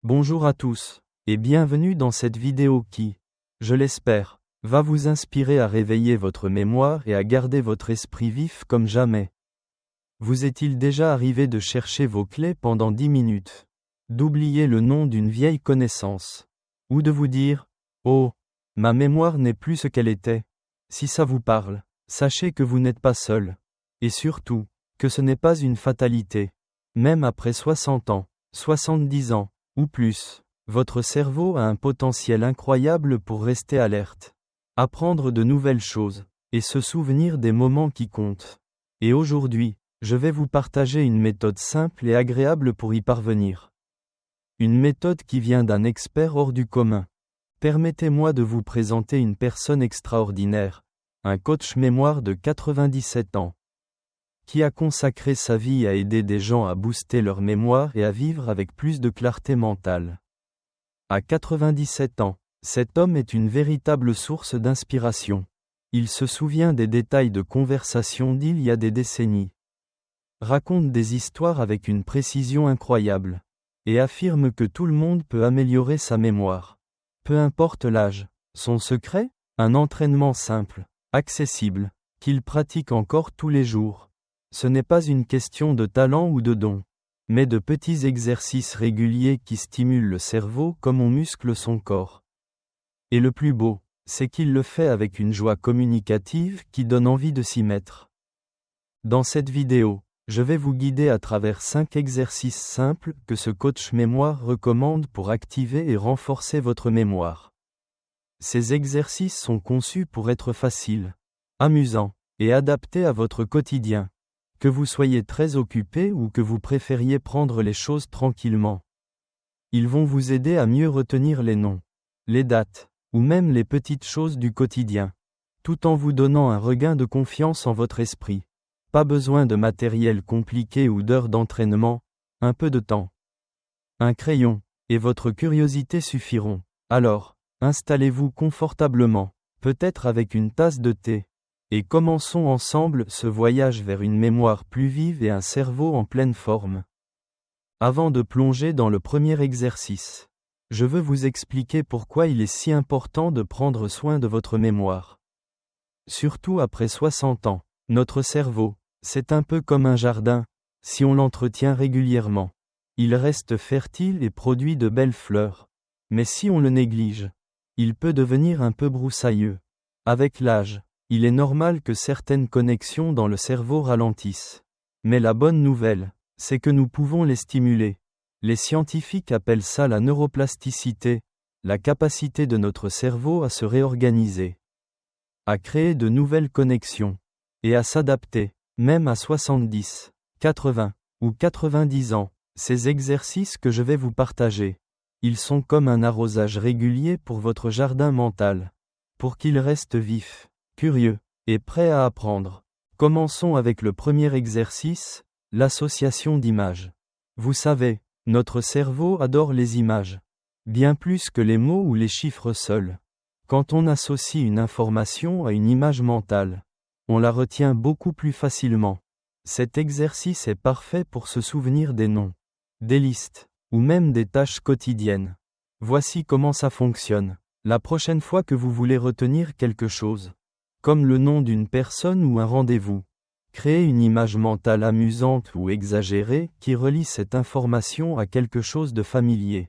Bonjour à tous, et bienvenue dans cette vidéo qui, je l'espère, va vous inspirer à réveiller votre mémoire et à garder votre esprit vif comme jamais. Vous est-il déjà arrivé de chercher vos clés pendant 10 minutes, d'oublier le nom d'une vieille connaissance, ou de vous dire « Oh, ma mémoire n'est plus ce qu'elle était ». Si ça vous parle, sachez que vous n'êtes pas seul, et surtout, que ce n'est pas une fatalité. Même après 60 ans, 70 ans, ou plus, votre cerveau a un potentiel incroyable pour rester alerte, apprendre de nouvelles choses, et se souvenir des moments qui comptent. Et aujourd'hui, je vais vous partager une méthode simple et agréable pour y parvenir. Une méthode qui vient d'un expert hors du commun. Permettez-moi de vous présenter une personne extraordinaire, un coach mémoire de 97 ans, qui a consacré sa vie à aider des gens à booster leur mémoire et à vivre avec plus de clarté mentale. À 97 ans, cet homme est une véritable source d'inspiration. Il se souvient des détails de conversations d'il y a des décennies, raconte des histoires avec une précision incroyable, et affirme que tout le monde peut améliorer sa mémoire. Peu importe l'âge. Son secret? Un entraînement simple, accessible, qu'il pratique encore tous les jours. Ce n'est pas une question de talent ou de don, mais de petits exercices réguliers qui stimulent le cerveau comme on muscle son corps. Et le plus beau, c'est qu'il le fait avec une joie communicative qui donne envie de s'y mettre. Dans cette vidéo, je vais vous guider à travers 5 exercices simples que ce coach mémoire recommande pour activer et renforcer votre mémoire. Ces exercices sont conçus pour être faciles, amusants, et adaptés à votre quotidien. Que vous soyez très occupé ou que vous préfériez prendre les choses tranquillement. Ils vont vous aider à mieux retenir les noms, les dates, ou même les petites choses du quotidien, tout en vous donnant un regain de confiance en votre esprit. Pas besoin de matériel compliqué ou d'heures d'entraînement, un peu de temps. Un crayon, et votre curiosité suffiront. Alors, installez-vous confortablement, peut-être avec une tasse de thé. Et commençons ensemble ce voyage vers une mémoire plus vive et un cerveau en pleine forme. Avant de plonger dans le premier exercice, je veux vous expliquer pourquoi il est si important de prendre soin de votre mémoire. Surtout après 60 ans, notre cerveau, c'est un peu comme un jardin, si on l'entretient régulièrement. Il reste fertile et produit de belles fleurs. Mais si on le néglige, il peut devenir un peu broussailleux. Avec l'âge, il est normal que certaines connexions dans le cerveau ralentissent. Mais la bonne nouvelle, c'est que nous pouvons les stimuler. Les scientifiques appellent ça la neuroplasticité, la capacité de notre cerveau à se réorganiser, à créer de nouvelles connexions, et à s'adapter, même à 70, 80 ou 90 ans. Ces exercices que je vais vous partager, ils sont comme un arrosage régulier pour votre jardin mental, pour qu'il reste vif, curieux, et prêt à apprendre. Commençons avec le premier exercice, l'association d'images. Vous savez, notre cerveau adore les images, bien plus que les mots ou les chiffres seuls. Quand on associe une information à une image mentale, on la retient beaucoup plus facilement. Cet exercice est parfait pour se souvenir des noms, des listes, ou même des tâches quotidiennes. Voici comment ça fonctionne. La prochaine fois que vous voulez retenir quelque chose, comme le nom d'une personne ou un rendez-vous, créez une image mentale amusante ou exagérée qui relie cette information à quelque chose de familier.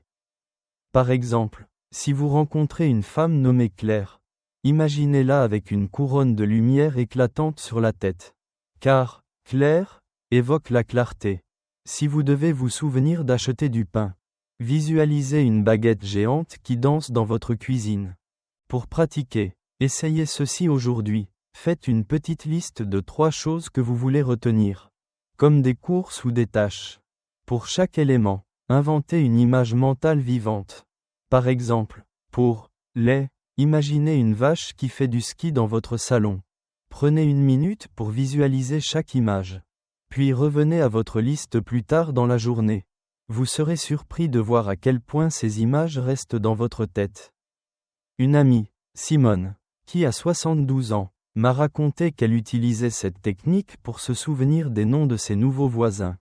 Par exemple, si vous rencontrez une femme nommée Claire, imaginez-la avec une couronne de lumière éclatante sur la tête. Car, Claire, évoque la clarté. Si vous devez vous souvenir d'acheter du pain, visualisez une baguette géante qui danse dans votre cuisine. Pour pratiquer, essayez ceci aujourd'hui. Faites une petite liste de 3 choses que vous voulez retenir, comme des courses ou des tâches. Pour chaque élément, inventez une image mentale vivante. Par exemple, pour lait, imaginez une vache qui fait du ski dans votre salon. Prenez 1 minute pour visualiser chaque image. Puis revenez à votre liste plus tard dans la journée. Vous serez surpris de voir à quel point ces images restent dans votre tête. Une amie, Simone, qui a 72 ans, m'a raconté qu'elle utilisait cette technique pour se souvenir des noms de ses nouveaux voisins.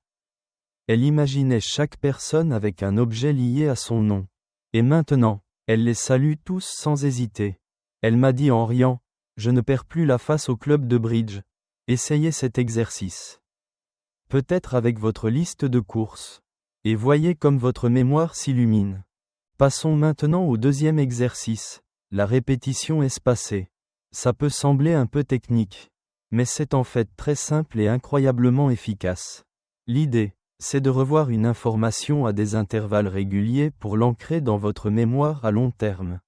Elle imaginait chaque personne avec un objet lié à son nom. Et maintenant, elle les salue tous sans hésiter. Elle m'a dit en riant, « Je ne perds plus la face au club de bridge. Essayez cet exercice. Peut-être avec votre liste de courses. Et voyez comme votre mémoire s'illumine. » Passons maintenant au deuxième exercice, la répétition espacée. Ça peut sembler un peu technique, mais c'est en fait très simple et incroyablement efficace. L'idée, c'est de revoir une information à des intervalles réguliers pour l'ancrer dans votre mémoire à long terme.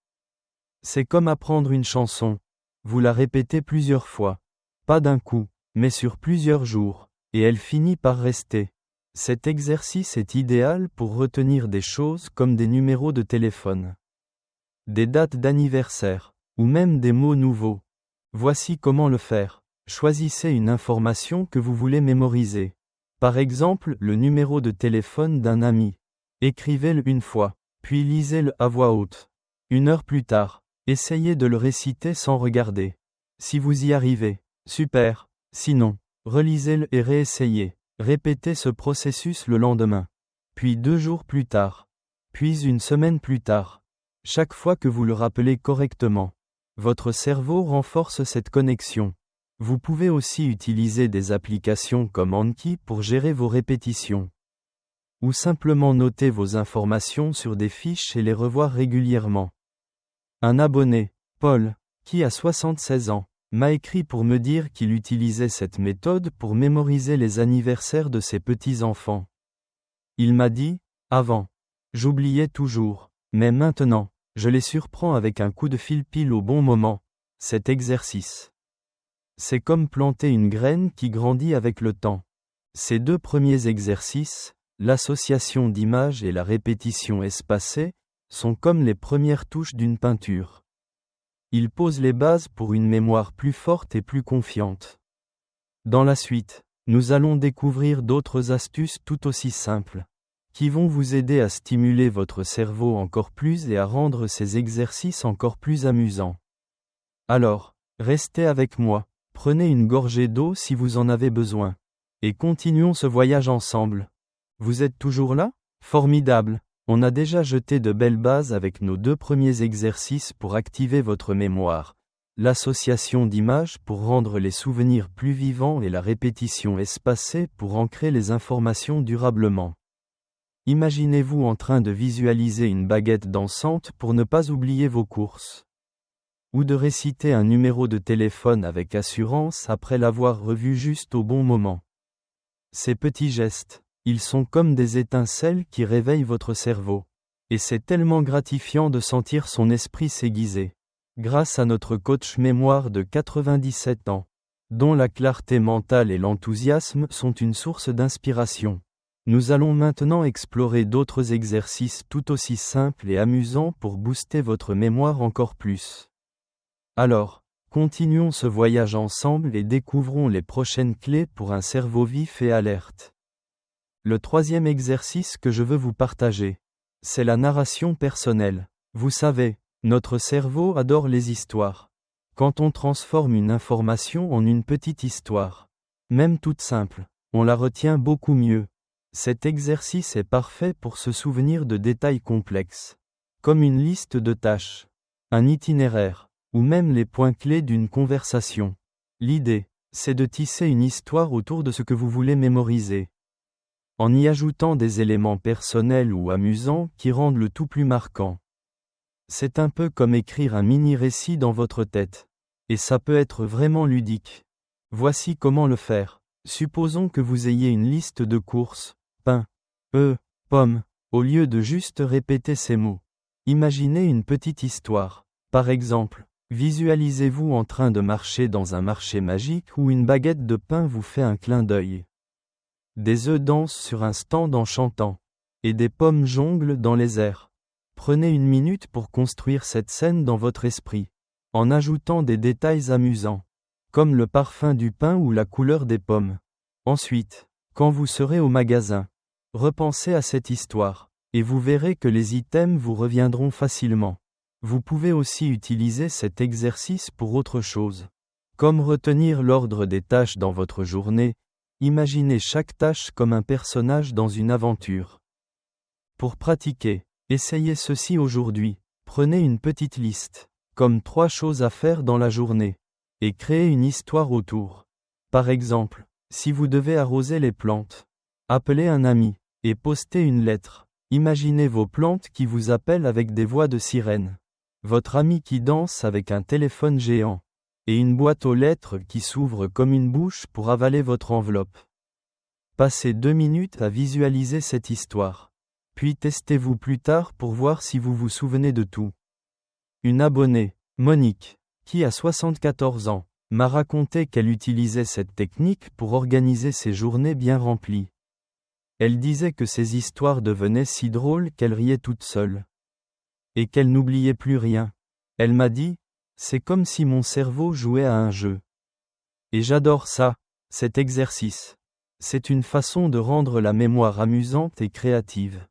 C'est comme apprendre une chanson. Vous la répétez plusieurs fois. Pas d'un coup, mais sur plusieurs jours, et elle finit par rester. Cet exercice est idéal pour retenir des choses comme des numéros de téléphone, des dates d'anniversaire, ou même des mots nouveaux. Voici comment le faire. Choisissez une information que vous voulez mémoriser. Par exemple, le numéro de téléphone d'un ami. Écrivez-le une fois, puis lisez-le à voix haute. 1 heure plus tard, essayez de le réciter sans regarder. Si vous y arrivez, super. Sinon, relisez-le et réessayez. Répétez ce processus le lendemain. Puis 2 jours plus tard. Puis 1 semaine plus tard. Chaque fois que vous le rappelez correctement, votre cerveau renforce cette connexion. Vous pouvez aussi utiliser des applications comme Anki pour gérer vos répétitions. Ou simplement noter vos informations sur des fiches et les revoir régulièrement. Un abonné, Paul, qui a 76 ans, m'a écrit pour me dire qu'il utilisait cette méthode pour mémoriser les anniversaires de ses petits-enfants. Il m'a dit, avant, j'oubliais toujours, mais maintenant, je les surprends avec un coup de fil pile au bon moment. Cet exercice. C'est comme planter une graine qui grandit avec le temps. Ces 2 premiers exercices, l'association d'images et la répétition espacée, sont comme les premières touches d'une peinture. Ils posent les bases pour une mémoire plus forte et plus confiante. Dans la suite, nous allons découvrir d'autres astuces tout aussi simples, qui vont vous aider à stimuler votre cerveau encore plus et à rendre ces exercices encore plus amusants. Alors, restez avec moi, prenez une gorgée d'eau si vous en avez besoin, et continuons ce voyage ensemble. Vous êtes toujours là? Formidable! On a déjà jeté de belles bases avec nos 2 premiers exercices pour activer votre mémoire, l'association d'images pour rendre les souvenirs plus vivants et la répétition espacée pour ancrer les informations durablement. Imaginez-vous en train de visualiser une baguette dansante pour ne pas oublier vos courses. Ou de réciter un numéro de téléphone avec assurance après l'avoir revu juste au bon moment. Ces petits gestes, ils sont comme des étincelles qui réveillent votre cerveau. Et c'est tellement gratifiant de sentir son esprit s'aiguiser. Grâce à notre coach mémoire de 97 ans, dont la clarté mentale et l'enthousiasme sont une source d'inspiration. Nous allons maintenant explorer d'autres exercices tout aussi simples et amusants pour booster votre mémoire encore plus. Alors, continuons ce voyage ensemble et découvrons les prochaines clés pour un cerveau vif et alerte. Le 3e exercice que je veux vous partager, c'est la narration personnelle. Vous savez, notre cerveau adore les histoires. Quand on transforme une information en une petite histoire, même toute simple, on la retient beaucoup mieux. Cet exercice est parfait pour se souvenir de détails complexes, comme une liste de tâches, un itinéraire, ou même les points clés d'une conversation. L'idée, c'est de tisser une histoire autour de ce que vous voulez mémoriser, en y ajoutant des éléments personnels ou amusants qui rendent le tout plus marquant. C'est un peu comme écrire un mini-récit dans votre tête. Et ça peut être vraiment ludique. Voici comment le faire. Supposons que vous ayez une liste de courses, pain, pommes, au lieu de juste répéter ces mots. Imaginez une petite histoire. Par exemple, visualisez-vous en train de marcher dans un marché magique où une baguette de pain vous fait un clin d'œil. Des œufs dansent sur un stand en chantant. Et des pommes jonglent dans les airs. Prenez 1 minute pour construire cette scène dans votre esprit, en ajoutant des détails amusants, comme le parfum du pain ou la couleur des pommes. Ensuite, quand vous serez au magasin, repensez à cette histoire, et vous verrez que les items vous reviendront facilement. Vous pouvez aussi utiliser cet exercice pour autre chose, comme retenir l'ordre des tâches dans votre journée. Imaginez chaque tâche comme un personnage dans une aventure. Pour pratiquer, essayez ceci aujourd'hui. Prenez une petite liste, comme 3 choses à faire dans la journée, et créez une histoire autour. Par exemple, si vous devez arroser les plantes, appelez un ami, et postez une lettre. Imaginez vos plantes qui vous appellent avec des voix de sirène. Votre ami qui danse avec un téléphone géant. Et une boîte aux lettres qui s'ouvre comme une bouche pour avaler votre enveloppe. Passez 2 minutes à visualiser cette histoire. Puis testez-vous plus tard pour voir si vous vous souvenez de tout. Une abonnée, Monique, qui a 74 ans, m'a raconté qu'elle utilisait cette technique pour organiser ses journées bien remplies. Elle disait que ses histoires devenaient si drôles qu'elle riait toute seule. Et qu'elle n'oubliait plus rien. Elle m'a dit, c'est comme si mon cerveau jouait à un jeu. Et j'adore ça, cet exercice. C'est une façon de rendre la mémoire amusante et créative.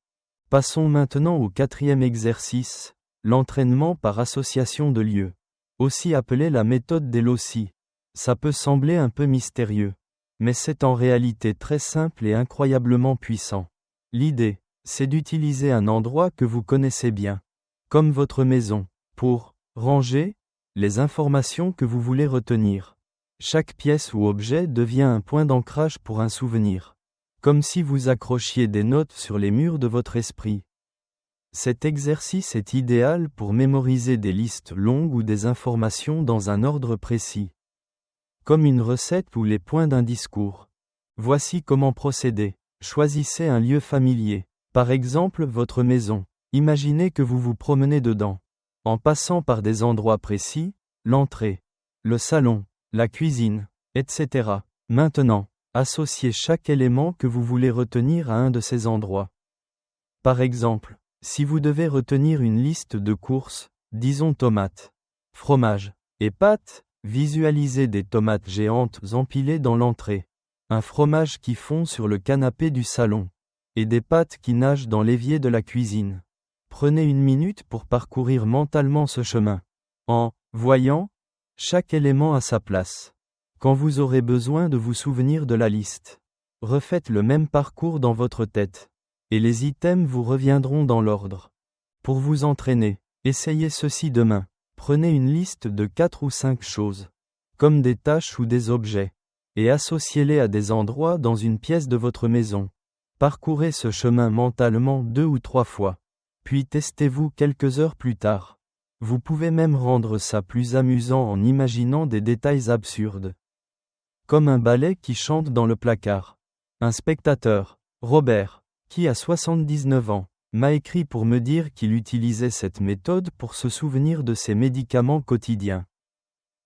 Passons maintenant au 4e exercice, l'entraînement par association de lieux. Aussi appelé la méthode des loci. Ça peut sembler un peu mystérieux. Mais c'est en réalité très simple et incroyablement puissant. L'idée, c'est d'utiliser un endroit que vous connaissez bien, comme votre maison, pour ranger les informations que vous voulez retenir. Chaque pièce ou objet devient un point d'ancrage pour un souvenir, comme si vous accrochiez des notes sur les murs de votre esprit. Cet exercice est idéal pour mémoriser des listes longues ou des informations dans un ordre précis, comme une recette ou les points d'un discours. Voici comment procéder. Choisissez un lieu familier, par exemple votre maison. Imaginez que vous vous promenez dedans, en passant par des endroits précis, l'entrée, le salon, la cuisine, etc. Maintenant, associez chaque élément que vous voulez retenir à un de ces endroits. Par exemple, si vous devez retenir une liste de courses, disons tomates, fromage et pâtes, visualisez des tomates géantes empilées dans l'entrée, un fromage qui fond sur le canapé du salon, et des pâtes qui nagent dans l'évier de la cuisine. Prenez 1 minute pour parcourir mentalement ce chemin, en voyant chaque élément à sa place. Quand vous aurez besoin de vous souvenir de la liste, refaites le même parcours dans votre tête, et les items vous reviendront dans l'ordre. Pour vous entraîner, essayez ceci demain. Prenez une liste de 4 ou 5 choses, comme des tâches ou des objets, et associez-les à des endroits dans une pièce de votre maison. Parcourez ce chemin mentalement 2 ou 3 fois. Puis testez-vous quelques heures plus tard. Vous pouvez même rendre ça plus amusant en imaginant des détails absurdes. Comme un balai qui chante dans le placard. Un spectateur, Robert, qui a 79 ans, m'a écrit pour me dire qu'il utilisait cette méthode pour se souvenir de ses médicaments quotidiens.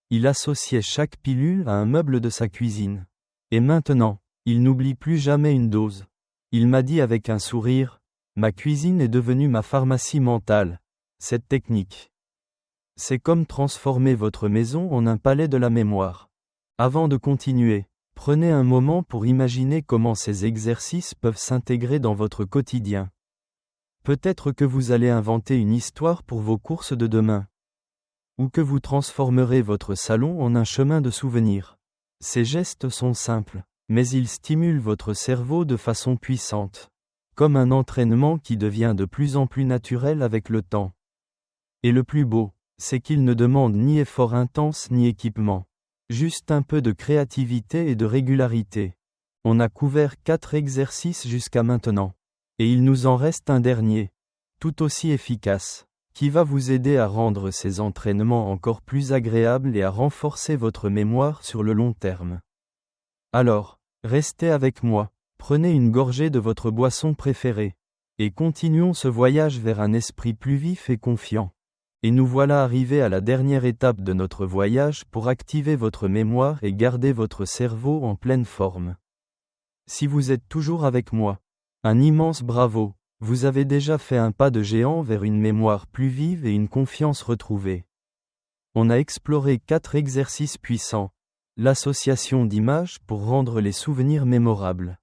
Il associait chaque pilule à un meuble de sa cuisine. Et maintenant, il n'oublie plus jamais une dose. Il m'a dit avec un sourire, « Ma cuisine est devenue ma pharmacie mentale. » Cette technique, c'est comme transformer votre maison en un palais de la mémoire. Avant de continuer, prenez un moment pour imaginer comment ces exercices peuvent s'intégrer dans votre quotidien. Peut-être que vous allez inventer une histoire pour vos courses de demain. Ou que vous transformerez votre salon en un chemin de souvenirs. Ces gestes sont simples, mais ils stimulent votre cerveau de façon puissante. Comme un entraînement qui devient de plus en plus naturel avec le temps. Et le plus beau, c'est qu'il ne demande ni effort intense ni équipement. Juste un peu de créativité et de régularité. On a couvert 4 exercices jusqu'à maintenant. Et il nous en reste un dernier, tout aussi efficace, qui va vous aider à rendre ces entraînements encore plus agréables et à renforcer votre mémoire sur le long terme. Alors, restez avec moi, prenez une gorgée de votre boisson préférée, et continuons ce voyage vers un esprit plus vif et confiant. Et nous voilà arrivés à la dernière étape de notre voyage pour activer votre mémoire et garder votre cerveau en pleine forme. Si vous êtes toujours avec moi, un immense bravo, vous avez déjà fait un pas de géant vers une mémoire plus vive et une confiance retrouvée. On a exploré 4 exercices puissants. L'association d'images pour rendre les souvenirs mémorables.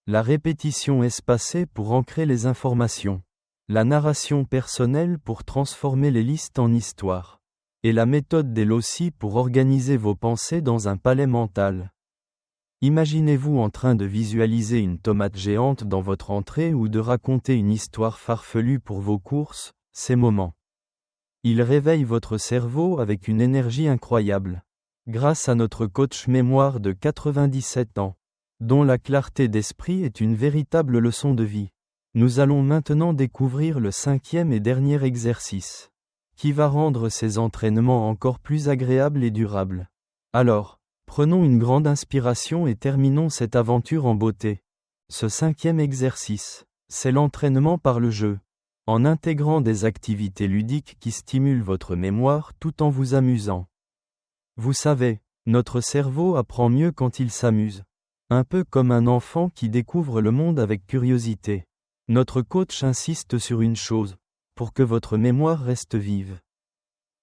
La répétition espacée pour ancrer les informations. La narration personnelle pour transformer les listes en histoire. Et la méthode des loci pour organiser vos pensées dans un palais mental. Imaginez-vous en train de visualiser une tomate géante dans votre entrée ou de raconter une histoire farfelue pour vos courses, ces moments. Ils réveillent votre cerveau avec une énergie incroyable. Grâce à notre coach mémoire de 97 ans, dont la clarté d'esprit est une véritable leçon de vie, nous allons maintenant découvrir le 5e et dernier exercice, qui va rendre ces entraînements encore plus agréables et durables. Alors, prenons une grande inspiration et terminons cette aventure en beauté. Ce 5e exercice, c'est l'entraînement par le jeu, en intégrant des activités ludiques qui stimulent votre mémoire tout en vous amusant. Vous savez, notre cerveau apprend mieux quand il s'amuse. Un peu comme un enfant qui découvre le monde avec curiosité. Notre coach insiste sur une chose, pour que votre mémoire reste vive.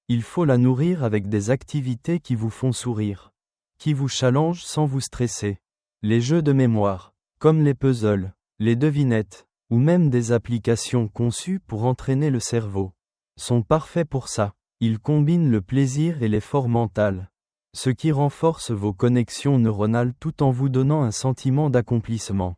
Il faut la nourrir avec des activités qui vous font sourire, qui vous challengent sans vous stresser. Les jeux de mémoire, comme les puzzles, les devinettes, ou même des applications conçues pour entraîner le cerveau, sont parfaits pour ça. Ils combinent le plaisir et l'effort mental, ce qui renforce vos connexions neuronales tout en vous donnant un sentiment d'accomplissement.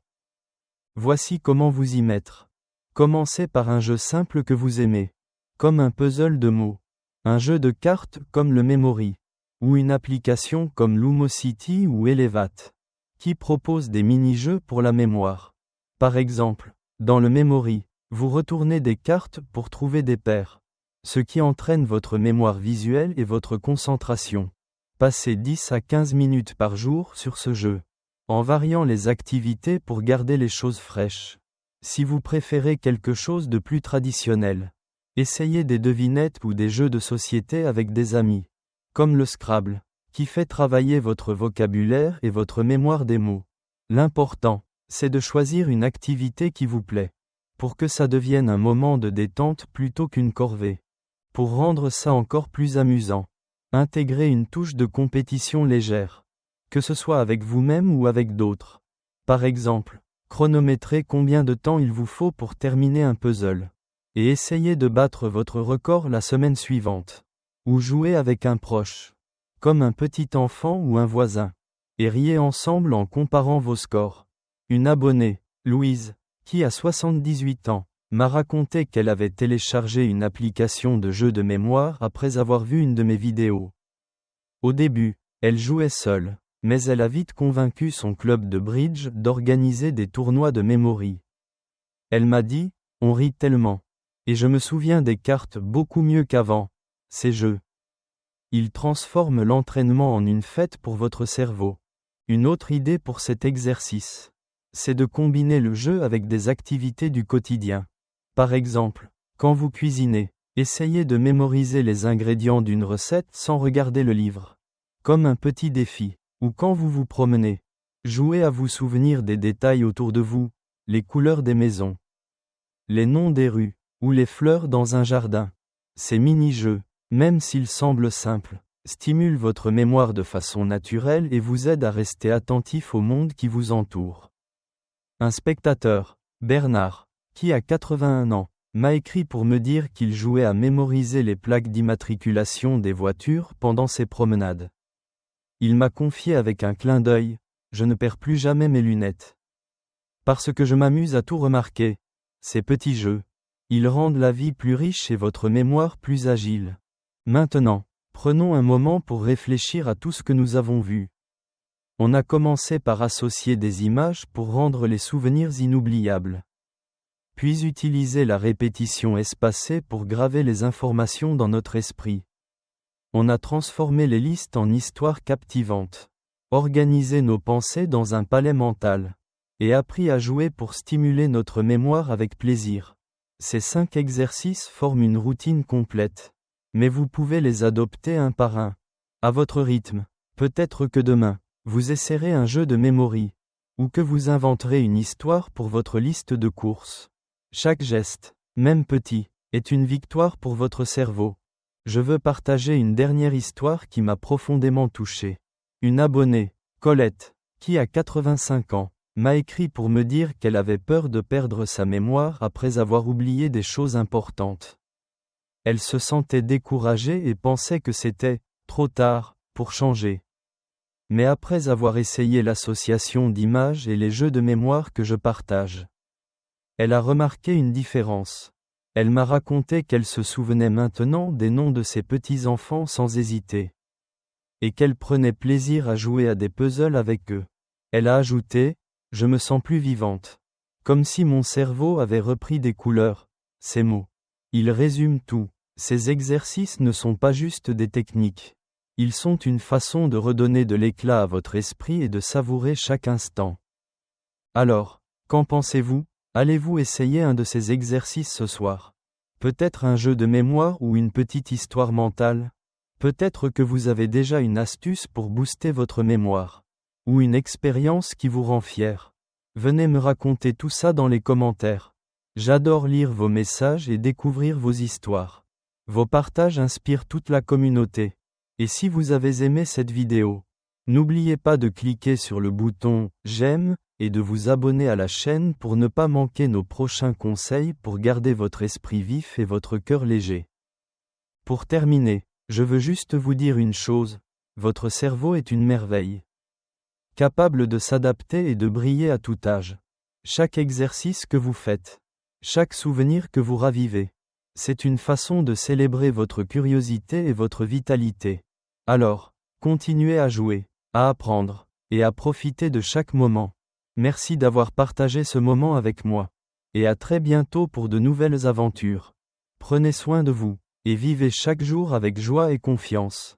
Voici comment vous y mettre. Commencez par un jeu simple que vous aimez, comme un puzzle de mots, un jeu de cartes comme le Memory, ou une application comme Lumosity ou Elevate, qui propose des mini-jeux pour la mémoire. Par exemple, dans le Memory, vous retournez des cartes pour trouver des paires, ce qui entraîne votre mémoire visuelle et votre concentration. Passez 10 à 15 minutes par jour sur ce jeu, en variant les activités pour garder les choses fraîches. Si vous préférez quelque chose de plus traditionnel, essayez des devinettes ou des jeux de société avec des amis, comme le Scrabble, qui fait travailler votre vocabulaire et votre mémoire des mots. L'important, c'est de choisir une activité qui vous plaît, pour que ça devienne un moment de détente plutôt qu'une corvée. Pour rendre ça encore plus amusant, intégrez une touche de compétition légère, que ce soit avec vous-même ou avec d'autres. Par exemple, chronométrez combien de temps il vous faut pour terminer un puzzle, et essayez de battre votre record la semaine suivante. Ou jouez avec un proche, comme un petit enfant ou un voisin, et riez ensemble en comparant vos scores. Une abonnée, Louise, qui a 78 ans, m'a raconté qu'elle avait téléchargé une application de jeu de mémoire après avoir vu une de mes vidéos. Au début, elle jouait seule, mais elle a vite convaincu son club de bridge d'organiser des tournois de Memory. Elle m'a dit, on rit tellement. Et je me souviens des cartes beaucoup mieux qu'avant. Ces jeux. Ils transforment l'entraînement en une fête pour votre cerveau. Une autre idée pour cet exercice, c'est de combiner le jeu avec des activités du quotidien. Par exemple, quand vous cuisinez, essayez de mémoriser les ingrédients d'une recette sans regarder le livre. Comme un petit défi. Ou quand vous vous promenez, jouez à vous souvenir des détails autour de vous, les couleurs des maisons, les noms des rues, ou les fleurs dans un jardin. Ces mini-jeux, même s'ils semblent simples, stimulent votre mémoire de façon naturelle et vous aident à rester attentif au monde qui vous entoure. Un spectateur, Bernard, qui a 81 ans, m'a écrit pour me dire qu'il jouait à mémoriser les plaques d'immatriculation des voitures pendant ses promenades. Il m'a confié avec un clin d'œil, je ne perds plus jamais mes lunettes. Parce que je m'amuse à tout remarquer. Ces petits jeux, ils rendent la vie plus riche et votre mémoire plus agile. Maintenant, prenons un moment pour réfléchir à tout ce que nous avons vu. On a commencé par associer des images pour rendre les souvenirs inoubliables. Puis utiliser la répétition espacée pour graver les informations dans notre esprit. On a transformé les listes en histoires captivantes, organisé nos pensées dans un palais mental, et appris à jouer pour stimuler notre mémoire avec plaisir. Ces 5 exercices forment une routine complète, mais vous pouvez les adopter un par un, à votre rythme. Peut-être que demain, vous essaierez un jeu de Memory, ou que vous inventerez une histoire pour votre liste de courses. Chaque geste, même petit, est une victoire pour votre cerveau. Je veux partager une dernière histoire qui m'a profondément touché. Une abonnée, Colette, qui a 85 ans, m'a écrit pour me dire qu'elle avait peur de perdre sa mémoire après avoir oublié des choses importantes. Elle se sentait découragée et pensait que c'était trop tard pour changer. Mais après avoir essayé l'association d'images et les jeux de mémoire que je partage, elle a remarqué une différence. Elle m'a raconté qu'elle se souvenait maintenant des noms de ses petits-enfants sans hésiter. Et qu'elle prenait plaisir à jouer à des puzzles avec eux. Elle a ajouté, « Je me sens plus vivante. Comme si mon cerveau avait repris des couleurs. » Ces mots. Ils résument tout. Ces exercices ne sont pas juste des techniques. Ils sont une façon de redonner de l'éclat à votre esprit et de savourer chaque instant. Alors, qu'en pensez-vous? Allez-vous essayer un de ces exercices ce soir? Peut-être un jeu de mémoire ou une petite histoire mentale? Peut-être que vous avez déjà une astuce pour booster votre mémoire. Ou une expérience qui vous rend fier. Venez me raconter tout ça dans les commentaires. J'adore lire vos messages et découvrir vos histoires. Vos partages inspirent toute la communauté. Et si vous avez aimé cette vidéo, n'oubliez pas de cliquer sur le bouton « J'aime » et de vous abonner à la chaîne pour ne pas manquer nos prochains conseils pour garder votre esprit vif et votre cœur léger. Pour terminer, je veux juste vous dire une chose, votre cerveau est une merveille. Capable de s'adapter et de briller à tout âge. Chaque exercice que vous faites, chaque souvenir que vous ravivez, c'est une façon de célébrer votre curiosité et votre vitalité. Alors, continuez à jouer, à apprendre, et à profiter de chaque moment. Merci d'avoir partagé ce moment avec moi. Et à très bientôt pour de nouvelles aventures. Prenez soin de vous, et vivez chaque jour avec joie et confiance.